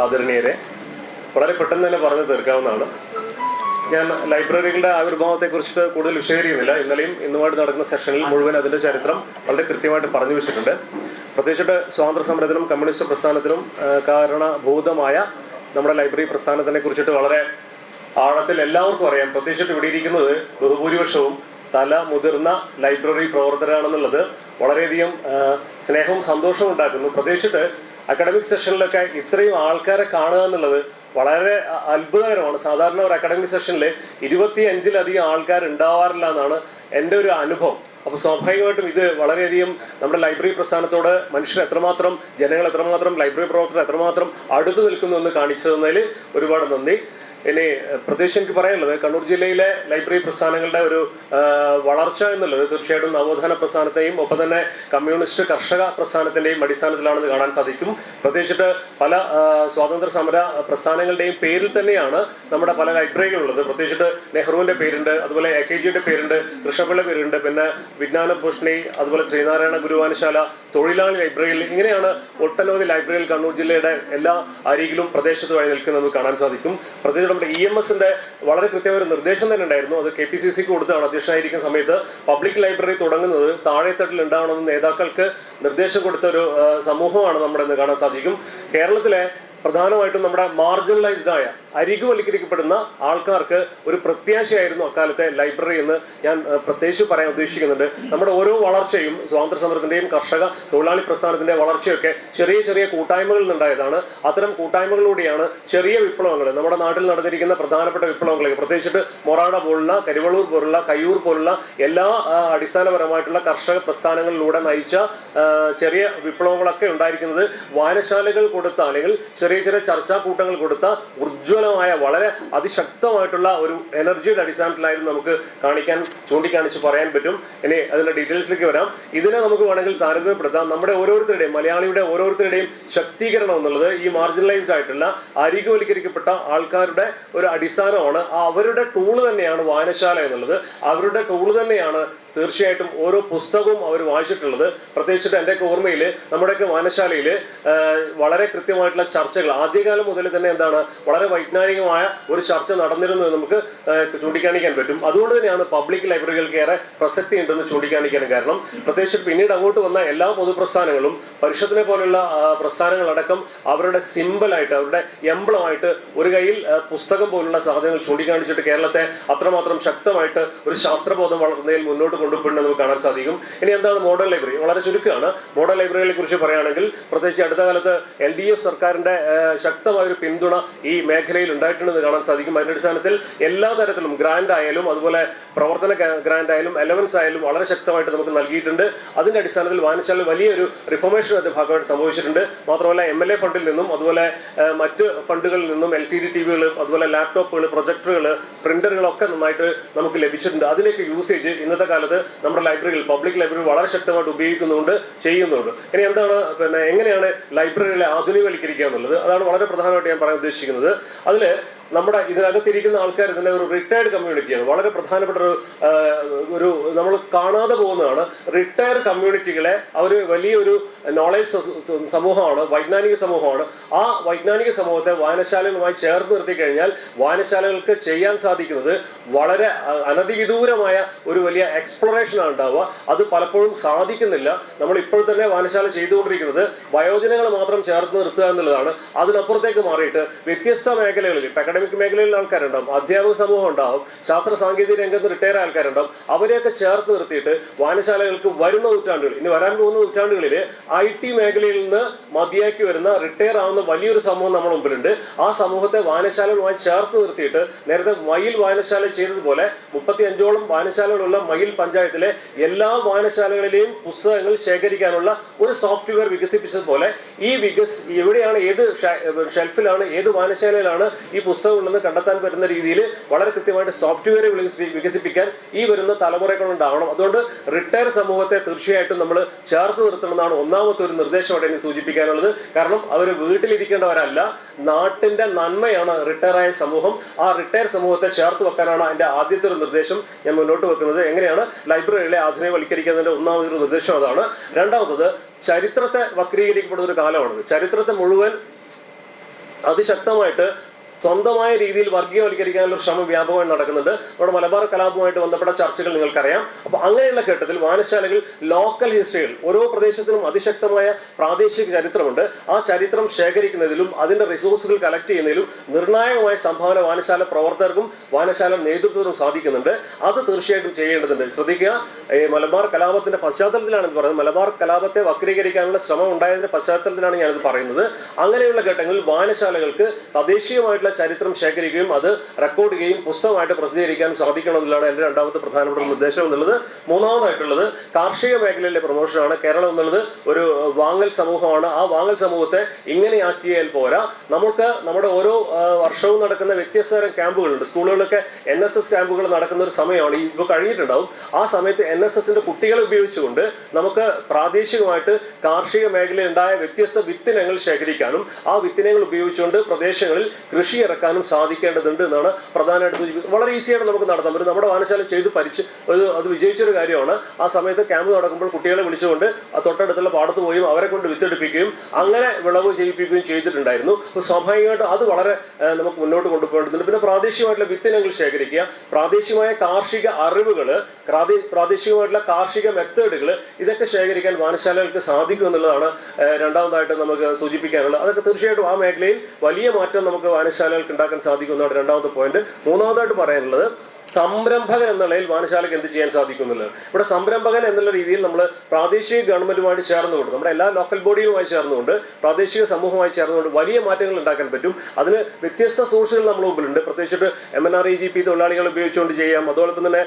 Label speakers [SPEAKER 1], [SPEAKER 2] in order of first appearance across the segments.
[SPEAKER 1] ആദരണീയരെ, വളരെ പെട്ടെന്ന് തന്നെ പറഞ്ഞു തീർക്കാവുന്നതാണ്. ഞാൻ ലൈബ്രറികളുടെ ആവിർഭാവത്തെക്കുറിച്ച് കൂടുതൽ വിശദീകരിക്കുന്നില്ല. ഇന്നലെയും ഇന്നുമായിട്ട് നടക്കുന്ന സെഷനിൽ മുഴുവൻ അതിൻ്റെ ചരിത്രം വളരെ കൃത്യമായിട്ട് പറഞ്ഞു വെച്ചിട്ടുണ്ട്. പ്രത്യേകിച്ചിട്ട് സ്വാതന്ത്ര്യ സമരത്തിനും കമ്മ്യൂണിസ്റ്റ് പ്രസ്ഥാനത്തിനും കാരണഭൂതമായ നമ്മുടെ ലൈബ്രറി പ്രസ്ഥാനത്തിനെ കുറിച്ചിട്ട് വളരെ ആഴത്തിൽ എല്ലാവർക്കും അറിയാം. പ്രത്യേകിച്ചിട്ട് ഇവിടെ ഇരിക്കുന്നത് ബഹുഭൂരിപക്ഷവും മുതിർന്ന ലൈബ്രറി പ്രവർത്തകരാണെന്നുള്ളത് വളരെയധികം സ്നേഹവും സന്തോഷവും ഉണ്ടാക്കുന്നു. പ്രത്യേകിച്ചിട്ട് അക്കാഡമിക് സെഷനിലൊക്കെ ഇത്രയും ആൾക്കാരെ കാണുക എന്നുള്ളത് വളരെ അത്ഭുതകരമാണ്. സാധാരണ ഒരു അക്കാഡമിക് സെഷനിൽ 25-ലധികം ആൾക്കാർ ഉണ്ടാവാറില്ല എന്നാണ് എൻ്റെ ഒരു അനുഭവം. അപ്പോൾ സ്വാഭാവികമായിട്ടും ഇത് വളരെയധികം നമ്മുടെ ലൈബ്രറി പ്രസ്ഥാനത്തോട് മനുഷ്യർ എത്രമാത്രം, ജനങ്ങൾ എത്രമാത്രം, ലൈബ്രറി പ്രവർത്തകർ എത്രമാത്രം അടുത്തു നിൽക്കുന്നു എന്ന് കാണിച്ചു തന്നതിൽ ഒരുപാട് നന്ദി. ഇനി പ്രത്യേകിച്ച് എനിക്ക് പറയാനുള്ളത്, കണ്ണൂർ ജില്ലയിലെ ലൈബ്രറി പ്രസ്ഥാനങ്ങളുടെ ഒരു വളർച്ച എന്നുള്ളത് തീർച്ചയായിട്ടും നവോത്ഥാന പ്രസ്ഥാനത്തെയും ഒപ്പം തന്നെ കമ്മ്യൂണിസ്റ്റ് കർഷക പ്രസ്ഥാനത്തിന്റെയും അടിസ്ഥാനത്തിലാണെന്ന് കാണാൻ സാധിക്കും. പ്രത്യേകിച്ചിട്ട് പല സ്വാതന്ത്ര്യ സമര പ്രസ്ഥാനങ്ങളുടെയും പേരിൽ തന്നെയാണ് നമ്മുടെ പല ലൈബ്രറികളുള്ളത്. പ്രത്യേകിച്ചിട്ട് നെഹ്റുവിന്റെ പേരുണ്ട്, അതുപോലെ AKGയുടെ പേരുണ്ട്, കൃഷ്ണപിള്ള പേരുണ്ട്, പിന്നെ വിജ്ഞാനഭൂഷണി, അതുപോലെ ശ്രീനാരായണ ഗുരുവാനശാല, തൊഴിലാളി ലൈബ്രറിയിൽ, ഇങ്ങനെയാണ് ഒട്ടനവധി ലൈബ്രറികൾ കണ്ണൂർ ജില്ലയുടെ എല്ലാ അരികിലും പ്രദേശത്തുമായി നിൽക്കുന്നത് കാണാൻ സാധിക്കും. പ്രത്യേകിച്ച് നമ്മുടെ EMSന്റെ വളരെ കൃത്യമായ ഒരു നിർദ്ദേശം തന്നെ ഉണ്ടായിരുന്നു. അത് KPCCക്ക് കൊടുത്താണ്. അധ്യക്ഷനായിരിക്കുന്ന സമയത്ത് പബ്ലിക് ലൈബ്രറി തുടങ്ങുന്നത് താഴെത്തട്ടിൽ ഉണ്ടാവണമെന്ന് നേതാക്കൾക്ക് നിർദ്ദേശം കൊടുത്ത ഒരു സമൂഹമാണ് നമ്മുടെ ഇന്ന് കാണാൻ സാധിക്കും. കേരളത്തിലെ പ്രധാനമായിട്ടും നമ്മുടെ മാർജിനലൈസ്ഡ് ആയ അരികുവൽക്കരിക്കപ്പെടുന്ന ആൾക്കാർക്ക് ഒരു പ്രത്യാശയായിരുന്നു അക്കാലത്തെ ലൈബ്രറി എന്ന് ഞാൻ പ്രത്യേകിച്ച് പറയാൻ ഉദ്ദേശിക്കുന്നുണ്ട്. നമ്മുടെ ഓരോ വളർച്ചയും സ്വാതന്ത്ര്യ സമരത്തിന്റെയും കർഷക തൊഴിലാളി പ്രസ്ഥാനത്തിന്റെ വളർച്ചയൊക്കെ ചെറിയ ചെറിയ കൂട്ടായ്മകളിൽ നിന്നുണ്ടായതാണ്. അത്തരം കൂട്ടായ്മകളിലൂടെയാണ് ചെറിയ വിപ്ലവങ്ങൾ, നമ്മുടെ നാട്ടിൽ നടന്നിരിക്കുന്ന പ്രധാനപ്പെട്ട വിപ്ലവങ്ങളൊക്കെ, പ്രത്യേകിച്ചിട്ട് മൊറാഡ പോലുള്ള, കരിവള്ളൂർ പോലുള്ള, കയ്യൂർ പോലുള്ള എല്ലാ അടിസ്ഥാനപരമായിട്ടുള്ള കർഷക പ്രസ്ഥാനങ്ങളിലൂടെ നയിച്ച ചെറിയ വിപ്ലവങ്ങളൊക്കെ ഉണ്ടായിരിക്കുന്നത് വായനശാലകൾ കൊടുത്ത, അല്ലെങ്കിൽ ചെറിയ ചെറിയ ചർച്ചാ കൂട്ടങ്ങൾ കൊടുത്ത ഉജ്ജ്വലമായ വളരെ അതിശക്തമായിട്ടുള്ള ഒരു എനർജിയുടെ അടിസ്ഥാനത്തിലായിരുന്നു നമുക്ക് ചൂണ്ടിക്കാണിച്ച് പറയാൻ പറ്റും. ഇനി അതിന്റെ ഡീറ്റെയിൽസിലേക്ക് വരാം. ഇതിനെ നമുക്ക് വേണമെങ്കിൽ താരതമ്യപ്പെടുത്താം. നമ്മുടെ ഓരോരുത്തരുടെയും, മലയാളിയുടെ ഓരോരുത്തരുടെയും ശക്തീകരണം എന്നുള്ളത് ഈ മാർജിനലൈസ്ഡ് ആയിട്ടുള്ള അരികുവൽക്കരിക്കപ്പെട്ട ആൾക്കാരുടെ ഒരു അടിസ്ഥാനമാണ്. അവരുടെ ടൂള് തന്നെയാണ് വായനശാല എന്നുള്ളത്. അവരുടെ ടൂള് തന്നെയാണ് തീർച്ചയായിട്ടും ഓരോ പുസ്തകവും അവർ വായിച്ചിട്ടുള്ളത്. പ്രത്യേകിച്ചിട്ട് എൻ്റെയൊക്കെ ഓർമ്മയിൽ നമ്മുടെയൊക്കെ വായനശാലയിൽ വളരെ കൃത്യമായിട്ടുള്ള ചർച്ചകൾ ആദ്യകാലം മുതൽ തന്നെ വളരെ വൈജ്ഞാനികമായ ഒരു ചർച്ച നടന്നിരുന്നു എന്ന് നമുക്ക് ചൂണ്ടിക്കാണിക്കാൻ പറ്റും. അതുകൊണ്ട് തന്നെയാണ് പബ്ലിക് ലൈബ്രറികൾക്ക് ഏറെ പ്രസക്തി ഉണ്ടെന്ന് ചൂണ്ടിക്കാണിക്കാൻ കാരണം. പ്രത്യേകിച്ച് പിന്നീട് അങ്ങോട്ട് വന്ന എല്ലാ പൊതുപ്രസ്ഥാനങ്ങളും, പരിഷത്തിനെ പോലുള്ള പ്രസ്ഥാനങ്ങളടക്കം അവരുടെ സിംബലായിട്ട്, അവരുടെ എംബ്ലമായിട്ട് ഒരു കയ്യിൽ പുസ്തകം പോലുള്ള സാധനങ്ങൾ ചൂണ്ടിക്കാണിച്ചിട്ട് കേരളത്തെ അത്രമാത്രം ശക്തമായിട്ട് ഒരു ശാസ്ത്രബോധം വളർന്നതിൽ മുന്നോട്ട് കൊണ്ടുപോകുന്നത് നമുക്ക് കാണാൻ സാധിക്കും. ഇനി എന്താണ് മോഡൽ ലൈബ്രറി? വളരെ ചുരുക്കമാണ്. മോഡൽ ലൈബ്രറികളെ കുറിച്ച് പറയുകയാണെങ്കിൽ, പ്രത്യേകിച്ച് അടുത്ത കാലത്ത് LDF സർക്കാരിന്റെ ശക്തമായ ഒരു പിന്തുണ ഈ മേഖലയിൽ ഉണ്ടായിട്ടുണ്ടെന്ന് കാണാൻ സാധിക്കും. അതിന്റെ അടിസ്ഥാനത്തിൽ എല്ലാ തരത്തിലും ഗ്രാൻഡ് ആയാലും, അതുപോലെ പ്രവർത്തന ഗ്രാൻഡ് ആയാലും, അലവൻസ് ആയാലും വളരെ ശക്തമായിട്ട് നമുക്ക് നൽകിയിട്ടുണ്ട്. അതിന്റെ അടിസ്ഥാനത്തിൽ വായനശാല വലിയൊരു റിഫോർമേഷൻ അതിന്റെ ഭാഗമായിട്ട് സംഭവിച്ചിട്ടുണ്ട്. മാത്രമല്ല MLA ഫണ്ടിൽ നിന്നും, അതുപോലെ മറ്റ് ഫണ്ടുകളിൽ നിന്നും LCD TVകൾ, അതുപോലെ ലാപ്ടോപ്പുകൾ, പ്രൊജക്ടറുകൾ, പ്രിന്ററുകളൊക്കെ നന്നായിട്ട് നമുക്ക് ലഭിച്ചിട്ടുണ്ട്. അതിലേക്ക് യൂസേജ് ഇന്നത്തെ കാലത്ത് നമ്മുടെ ലൈബ്രറികൾ, പബ്ലിക് ലൈബ്രറി വളരെ ശക്തമായിട്ട് ഉപയോഗിക്കുന്നുണ്ട്, ചെയ്യുന്നുണ്ട്. ഇനി എന്താണ്, എങ്ങനെയാണ് ലൈബ്രറികളെ ആധുനികവൽക്കരിക്കുക എന്നുള്ളത്, അതാണ് വളരെ പ്രധാനമായിട്ട് ഞാൻ പറയാൻ ഉദ്ദേശിക്കുന്നത്. അതില് നമ്മുടെ ഇതിനകത്തിരിക്കുന്ന ആൾക്കാർ ഇതിന്റെ ഒരു റിട്ടയർഡ് കമ്മ്യൂണിറ്റിയാണ്. വളരെ പ്രധാനപ്പെട്ട ഒരു നമ്മൾ കാണാതെ പോകുന്നതാണ്. റിട്ടയർഡ് കമ്മ്യൂണിറ്റികളെ അവർ വലിയൊരു നോളേജ് സമൂഹമാണ്, വൈജ്ഞാനിക സമൂഹമാണ്. ആ വൈജ്ഞാനിക സമൂഹത്തെ വായനശാലകളുമായി ചേർത്ത് നിർത്തി കഴിഞ്ഞാൽ വായനശാലകൾക്ക് ചെയ്യാൻ സാധിക്കുന്നത് വളരെ അനധിവിദൂരമായ ഒരു വലിയ എക്സ്പ്ലോറേഷനാണ് ഉണ്ടാവുക. അത് പലപ്പോഴും സാധിക്കുന്നില്ല. നമ്മൾ ഇപ്പോൾ തന്നെ വായനശാല ചെയ്തുകൊണ്ടിരിക്കുന്നത് വയോജനങ്ങൾ മാത്രം ചേർത്ത് നിർത്തുക എന്നുള്ളതാണ്. അതിനപ്പുറത്തേക്ക് മാറിയിട്ട് വ്യത്യസ്ത മേഖലകളിൽ, അക്കാഡമിക് മേഖലയിൽ ആൾക്കാരുണ്ടാവും, അധ്യാപക സമൂഹം ഉണ്ടാവും, ശാസ്ത്ര സാങ്കേതിക രംഗത്ത് റിട്ടയർ ആൾക്കാരുണ്ടാവും. അവരെയൊക്കെ ചേർത്ത് നിർത്തിയിട്ട് വായനശാലകൾക്ക് വരുന്ന നൂറ്റാണ്ടുകൾ, ഇനി വരാൻ പോകുന്ന നൂറ്റാണ്ടുകളിൽ IT മേഖലയിൽ നിന്ന് മതിയാക്കി വരുന്ന, റിട്ടയർ ആവുന്ന വലിയൊരു സമൂഹം നമ്മുടെ മുമ്പിലുണ്ട്. ആ സമൂഹത്തെ വായനശാലകളുമായി ചേർത്ത് നിർത്തിയിട്ട് നേരത്തെ മയിൽ വായനശാല ചെയ്തതുപോലെ 35ഓളം വായനശാലകളുള്ള മയിൽ പഞ്ചായത്തിലെ എല്ലാ വായനശാലകളിലെയും പുസ്തകങ്ങൾ ശേഖരിക്കാനുള്ള ഒരു സോഫ്റ്റ്വെയർ വികസിപ്പിച്ചതുപോലെ എവിടെയാണ്, ഏത് ഷെൽഫിലാണ്, ഏത് വായനശാലയിലാണ് ഈ പുസ്തകം ഉണ്ടെന്ന് കണ്ടെത്താൻ പറ്റുന്ന രീതിയിൽ വളരെ കൃത്യമായിട്ട് സോഫ്റ്റ്വെയർ വികസിപ്പിക്കാൻ ഈ വരുന്ന തലമുറകളുണ്ടാവണം. അതുകൊണ്ട് റിട്ടയർ സമൂഹത്തെ തീർച്ചയായിട്ടും നമ്മൾ ചേർത്ത് നിർത്തണമെന്നാണ് ഒന്നാമത്തെ ഒരു നിർദ്ദേശമായിട്ട് എനിക്ക് സൂചിപ്പിക്കാനുള്ളത്. കാരണം അവർ വീട്ടിലിരിക്കേണ്ടവരല്ല, നാട്ടിന്റെ നന്മയാണ് റിട്ടയർ ആയ സമൂഹം. ആ റിട്ടയർ സമൂഹത്തെ ചേർത്ത് വെക്കാനാണ് അതിന്റെ ആദ്യത്തെ ഒരു നിർദ്ദേശം ഞാൻ മുന്നോട്ട് വെക്കുന്നത്. എങ്ങനെയാണ് ലൈബ്രറികളെ ആധുനികവൽക്കരിക്കുന്നതിന്റെ ഒന്നാമതൊരു നിർദ്ദേശം അതാണ്. രണ്ടാമത്തത്, ചരിത്രത്തെ വക്രീകരിക്കപ്പെടുന്ന ഒരു കാലമാണത്. ചരിത്രത്തെ മുഴുവൻ അതിശക്തമായിട്ട് സ്വന്തമായ രീതിയിൽ വർഗീയവൽക്കരിക്കാനുള്ള ശ്രമം വ്യാപകമായി നടക്കുന്നുണ്ട്. നമ്മുടെ മലബാർ കലാപവുമായിട്ട് ബന്ധപ്പെട്ട ചർച്ചകൾ നിങ്ങൾക്കറിയാം. അപ്പൊ അങ്ങനെയുള്ള ഘട്ടത്തിൽ വായനശാലകൾ ലോക്കൽ ഹിസ്റ്ററികൾ, ഓരോ പ്രദേശത്തിനും അതിശക്തമായ പ്രാദേശിക ചരിത്രമുണ്ട്. ആ ചരിത്രം ശേഖരിക്കുന്നതിലും അതിന്റെ റിസോഴ്സുകൾ കളക്ട് ചെയ്യുന്നതിലും നിർണായകമായ സംഭാവന വായനശാല പ്രവർത്തകർക്കും വായനശാല നേതൃത്വത്തിനും സാധിക്കുന്നുണ്ട്. അത് തീർച്ചയായിട്ടും ചെയ്യേണ്ടതുണ്ട്. ശ്രദ്ധിക്കുക, മലബാർ കലാപത്തിന്റെ പശ്ചാത്തലത്തിലാണ് ഇത് പറയുന്നത്. മലബാർ കലാപത്തെ വക്രീകരിക്കാനുള്ള ശ്രമം ഉണ്ടായതിന്റെ പശ്ചാത്തലത്തിലാണ് ഞാനിത് പറയുന്നത്. അങ്ങനെയുള്ള ഘട്ടങ്ങളിൽ വായനശാലകൾക്ക് തദ്ദേശീയമായിട്ടുള്ള ചരിത്രം ശേഖരിക്കുകയും അത് റെക്കോർഡ് ചെയ്യുകയും പുസ്തകമായിട്ട് പ്രസിദ്ധീകരിക്കാനും സാധിക്കണമെന്നുള്ളതാണ് എൻ്റെ രണ്ടാമത്തെ പ്രധാനപ്പെട്ട നിർദ്ദേശം എന്നുള്ളത്. മൂന്നാമതായിട്ടുള്ളത് കാർഷിക മേഖലയിലെ പ്രൊമോഷനാണ്. കേരളം എന്നുള്ളത് ഒരു വാങ്ങൽ സമൂഹമാണ്. ആ വാങ്ങൽ സമൂഹത്തെ ഇങ്ങനെയാക്കിയാൽ പോരാ. നമുക്ക് നമ്മുടെ ഓരോ വർഷവും നടക്കുന്ന വ്യത്യസ്ത തരം ക്യാമ്പുകളുണ്ട്. സ്കൂളുകളിലൊക്കെ NSS ക്യാമ്പുകൾ നടക്കുന്ന ഒരു സമയമാണ് ഇപ്പോൾ കഴിഞ്ഞിട്ടുണ്ടാവും. ആ സമയത്ത് NSSന്റെ കുട്ടികളെ ഉപയോഗിച്ചുകൊണ്ട് നമുക്ക് പ്രാദേശികമായിട്ട് കാർഷിക മേഖലയിൽ ഉണ്ടായ വ്യത്യസ്ത വിത്തിനങ്ങൾ ശേഖരിക്കാനും ആ വിത്തിനങ്ങൾ ഉപയോഗിച്ചുകൊണ്ട് പ്രദേശങ്ങളിൽ കൃഷി ഇറക്കാനും സാധിക്കേണ്ടതുണ്ട് എന്നാണ് പ്രധാനമായിട്ട് സൂചിപ്പിക്കുന്നത്. വളരെ ഈസിയായിട്ട് നമുക്ക് നടത്താം. ഒരു നമ്മുടെ വായനശാല ചെയ്ത് അത് വിജയിച്ചൊരു കാര്യമാണ്. ആ സമയത്ത് ക്യാമ്പ് നടക്കുമ്പോൾ കുട്ടികളെ വിളിച്ചുകൊണ്ട് തൊട്ടടുത്തുള്ള പാടത്ത് പോയും അവരെ കൊണ്ട് വിത്തെടുപ്പിക്കുകയും അങ്ങനെ വിളവ് ചെയ്യിപ്പിക്കുകയും ചെയ്തിട്ടുണ്ടായിരുന്നു. സ്വാഭാവികമായിട്ടും അത് വളരെ നമുക്ക് മുന്നോട്ട് കൊണ്ടുപോകേണ്ടതുണ്ട്. പിന്നെ പ്രാദേശികമായിട്ടുള്ള വിത്തിനങ്ങൾ ശേഖരിക്കുക, പ്രാദേശികമായ കാർഷിക അറിവുകൾ, പ്രാദേശികമായിട്ടുള്ള കാർഷിക മെത്തേഡുകൾ, ഇതൊക്കെ ശേഖരിക്കാൻ വായനശാലകൾക്ക് സാധിക്കും എന്നുള്ളതാണ് രണ്ടാമതായിട്ട് നമുക്ക് സൂചിപ്പിക്കാനുള്ളത്. അതൊക്കെ തീർച്ചയായിട്ടും ആ മേഖലയിൽ വലിയ മാറ്റം നമുക്ക് വായനശാലകൾക്ക് ഉണ്ടാക്കാൻ സാധിക്കുന്നതാണ് രണ്ടാമത്തെ പോയിന്റ്. മൂന്നാമതായിട്ട് പറയാനുള്ളത് സംരംഭകൻ എന്നുള്ളതിൽ വായനശാലയ്ക്ക് എന്ത് ചെയ്യാൻ സാധിക്കുന്നുള്ളത്. ഇവിടെ സംരംഭകൻ എന്നുള്ള രീതിയിൽ നമ്മൾ പ്രാദേശിക ഗവൺമെന്റുമായിട്ട് ചേർന്നുകൊണ്ട്, നമ്മുടെ എല്ലാ ലോക്കൽ ബോഡികളുമായി ചേർന്നുകൊണ്ട്, പ്രാദേശിക സമൂഹമായി ചേർന്നുകൊണ്ട് വലിയ മാറ്റങ്ങൾ ഉണ്ടാക്കാൻ പറ്റും. അതിന് വ്യത്യസ്ത സോഴ്സുകൾ നമ്മുടെ മുമ്പിലുണ്ട്. പ്രത്യേകിച്ചിട്ട് MNREGP തൊഴിലാളികൾ ഉപയോഗിച്ചുകൊണ്ട് ചെയ്യാം. അതോടൊപ്പം തന്നെ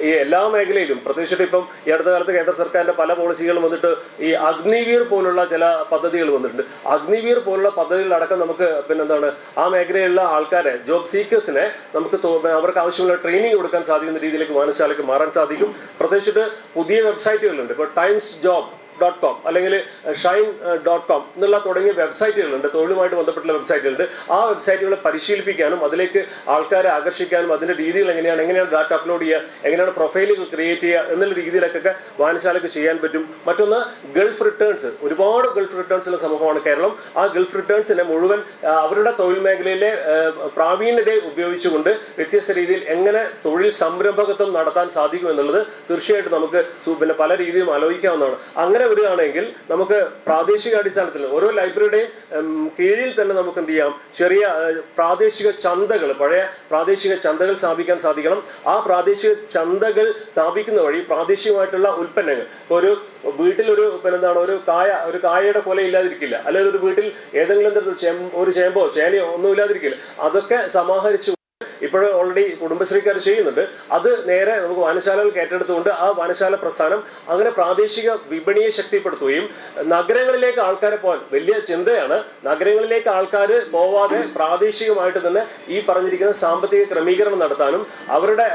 [SPEAKER 1] ഈ എല്ലാ മേഖലയിലും, പ്രത്യേകിച്ചിട്ട് ഇപ്പം ഈ അടുത്ത കാലത്ത് കേന്ദ്ര സർക്കാരിന്റെ പല പോളിസികളും വന്നിട്ട് ഈ അഗ്നിവീർ പോലുള്ള ചില പദ്ധതികൾ വന്നിട്ടുണ്ട്. അഗ്നിവീർ പോലുള്ള പദ്ധതികളടക്കം നമുക്ക് പിന്നെന്താണ് ആ മേഖലയിലുള്ള ആൾക്കാരെ, ജോബ് സീക്കേഴ്സിനെ നമുക്ക് അവർക്ക് ആവശ്യമുള്ള ട്രെയിനിങ് കൊടുക്കാൻ സാധിക്കുന്ന രീതിയിലേക്ക് വായനശാലയ്ക്ക് മാറാൻ സാധിക്കും. പ്രത്യേകിച്ചിട്ട് പുതിയ വെബ്സൈറ്റുകളുണ്ട്. ഇപ്പോൾ timesjob.com അല്ലെങ്കിൽ shine.com എന്നുള്ള തുടങ്ങിയ വെബ്സൈറ്റുകളുണ്ട്. തൊഴിലുമായിട്ട് ബന്ധപ്പെട്ടുള്ള വെബ്സൈറ്റുകളുണ്ട്. ആ വെബ്സൈറ്റുകളെ പരിശീലിപ്പിക്കാനും അതിലേക്ക് ആൾക്കാരെ ആകർഷിക്കാനും അതിന്റെ രീതികൾ എങ്ങനെയാണ് ഡാറ്റ അപ്ലോഡ് ചെയ്യുക, എങ്ങനെയാണ് പ്രൊഫൈലുകൾ ക്രിയേറ്റ് ചെയ്യുക എന്നുള്ള രീതിയിലൊക്കെ വായനശാലയ്ക്ക് ചെയ്യാൻ പറ്റും. മറ്റൊന്ന് ഗൾഫ് റിട്ടേൺസ്. ഒരുപാട് ഗൾഫ് റിട്ടേൺസിലെ സമൂഹമാണ് കേരളം. ആ ഗൾഫ് റിട്ടേൺസിനെ മുഴുവൻ അവരുടെ തൊഴിൽ മേഖലയിലെ പ്രാവീണ്യത ഉപയോഗിച്ചുകൊണ്ട് വ്യത്യസ്ത രീതിയിൽ എങ്ങനെ തൊഴിൽ സംരംഭകത്വം നടത്താൻ സാധിക്കും എന്നുള്ളത് തീർച്ചയായിട്ടും നമുക്ക് പിന്നെ പല രീതിയിലും ആലോചിക്കാവുന്നതാണ്. അങ്ങനെ വരികയാണെങ്കിൽ നമുക്ക് പ്രാദേശിക അടിസ്ഥാനത്തിൽ ഓരോ ലൈബ്രറിയുടെയും കീഴിൽ തന്നെ നമുക്ക് എന്ത് ചെയ്യാം, ചെറിയ പ്രാദേശിക ചന്തകൾ, പഴയ പ്രാദേശിക ചന്തകൾ സ്ഥാപിക്കാൻ സാധിക്കണം. ആ പ്രാദേശിക ചന്തകൾ സ്ഥാപിക്കുന്ന വഴി പ്രാദേശികമായിട്ടുള്ള ഉൽപ്പന്നങ്ങൾ, ഒരു വീട്ടിലൊരു പിന്നെന്താണ് ഒരു കായയുടെ കൊല ഇല്ലാതിരിക്കില്ല, അല്ലെങ്കിൽ ഒരു വീട്ടിൽ ഏതെങ്കിലും തരത്തിൽ ഒരു ചേമ്പോ ചേനയോ ഒന്നും ഇല്ലാതിരിക്കില്ല. അതൊക്കെ സമാഹരിച്ചു ഇപ്പോൾ ഓൾറെഡി കുടുംബശ്രീക്കാർ ചെയ്യുന്നുണ്ട്. അത് നേരെ നമുക്ക് വായനശാലകൾക്ക് ഏറ്റെടുത്തുകൊണ്ട് ആ വായനശാല പ്രസ്ഥാനം അങ്ങനെ പ്രാദേശിക വിപണിയെ ശക്തിപ്പെടുത്തുകയും നഗരങ്ങളിലേക്ക് ആൾക്കാരെ പോകാൻ വലിയ ചിന്തയാണ്. നഗരങ്ങളിലേക്ക് ആൾക്കാർ പോവാതെ പ്രാദേശികമായിട്ട് തന്നെ ഈ പറഞ്ഞിരിക്കുന്ന സാമ്പത്തിക ക്രമീകരണം നടത്താനും അവരുടെ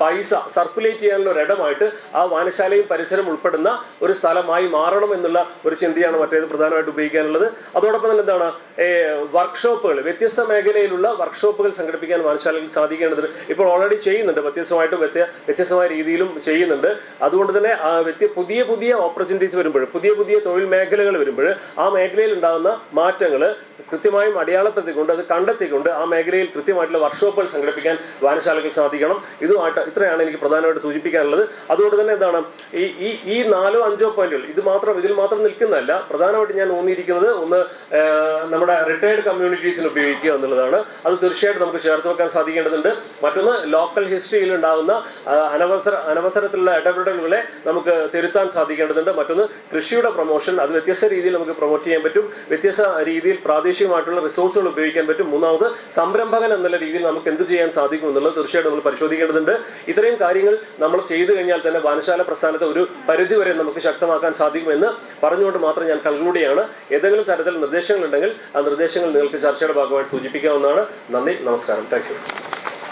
[SPEAKER 1] പൈസ സർക്കുലേറ്റ് ചെയ്യാനുള്ള ഒരിടമായിട്ട് ആ വായനശാലയും പരിസരം ഉൾപ്പെടുന്ന ഒരു സ്ഥലമായി മാറണം എന്നുള്ള ഒരു ചിന്തയാണ് മറ്റേത് പ്രധാനമായിട്ട് ഉപയോഗിക്കാനുള്ളത്. അതോടൊപ്പം തന്നെ എന്താണ് വർക്ക്ഷോപ്പുകൾ, വ്യത്യസ്ത മേഖലയിലുള്ള വർക്ക്ഷോപ്പുകൾ സംഘടിപ്പിക്കാൻ വായനശാലയിൽ സാധിക്കേണ്ടത് ഇപ്പോൾ ഓൾറെഡി ചെയ്യുന്നുണ്ട്. വ്യത്യസ്തമായ രീതിയിലും ചെയ്യുന്നുണ്ട്. അതുകൊണ്ട് തന്നെ പുതിയ ഓപ്പർച്യൂണിറ്റീസ് വരുമ്പോൾ, പുതിയ തൊഴിൽ മേഖലകൾ വരുമ്പോൾ ആ മേഖലയിൽ ഉണ്ടാകുന്ന മാറ്റങ്ങൾ കൃത്യമായും അടയാളപ്പെടുത്തിക്കൊണ്ട് അത് കണ്ടെത്തിക്കൊണ്ട് ആ മേഖലയിൽ കൃത്യമായിട്ടുള്ള വർക്ക്ഷോപ്പുകൾ സംഘടിപ്പിക്കാൻ വായനശാലകൾ സാധിക്കണം. ഇത്രയാണ് എനിക്ക് പ്രധാനമായിട്ട് സൂചിപ്പിക്കാനുള്ളത്. അതുകൊണ്ട് തന്നെ എന്താണ് ഈ 4-5 പോയിന്റുകൾ ഇതിൽ മാത്രം നിൽക്കുന്നതല്ല. പ്രധാനമായിട്ട് ഞാൻ ഊന്നിയിരിക്കുന്നത് ഒന്ന് നമ്മുടെ റിട്ടയർഡ് കമ്മ്യൂണിറ്റീസിന് ഉപയോഗിക്കുക എന്നുള്ളതാണ്. അത് തീർച്ചയായിട്ടും നമുക്ക് ചേർത്ത് വെക്കാൻ സാധിക്കേണ്ടതുണ്ട്. മറ്റൊന്ന് ലോക്കൽ ഹിസ്റ്ററിയിൽ ഉണ്ടാകുന്ന അനവസരത്തിലുള്ള ഇടപെടലുകളെ നമുക്ക് തിരുത്താൻ സാധിക്കേണ്ടതുണ്ട്. മറ്റൊന്ന് കൃഷിയുടെ പ്രൊമോഷൻ, അത് വ്യത്യസ്ത രീതിയിൽ നമുക്ക് പ്രൊമോട്ട് ചെയ്യാൻ പറ്റും. വ്യത്യസ്ത രീതിയിൽ പ്രാദേശികമായിട്ടുള്ള റിസോഴ്സുകൾ ഉപയോഗിക്കാൻ പറ്റും. മൂന്നാമത് സംരംഭകൻ എന്നുള്ള രീതിയിൽ നമുക്ക് എന്ത് ചെയ്യാൻ സാധിക്കും എന്നുള്ളത് തീർച്ചയായിട്ടും നമ്മൾ പരിശോധിക്കേണ്ടതുണ്ട്. ഇത്രയും കാര്യങ്ങൾ നമ്മൾ ചെയ്തു കഴിഞ്ഞാൽ തന്നെ വായനശാല പ്രസ്ഥാനത്തെ ഒരു പരിധിവരെ നമുക്ക് ശക്തമാക്കാൻ സാധിക്കുമെന്ന് പറഞ്ഞുകൊണ്ട് മാത്രം ഞാൻ കൺക്ലൂഡ് ചെയ്യാണ്. ഏതെങ്കിലും തരത്തിൽ നിർദ്ദേശങ്ങൾ ഉണ്ടെങ്കിൽ ആ നിർദ്ദേശങ്ങൾ നിങ്ങൾക്ക് ചർച്ചയുടെ ഭാഗമായിട്ട് സൂചിപ്പിക്കാവുന്നതാണ്. നന്ദി, നമസ്കാരം. Thank you.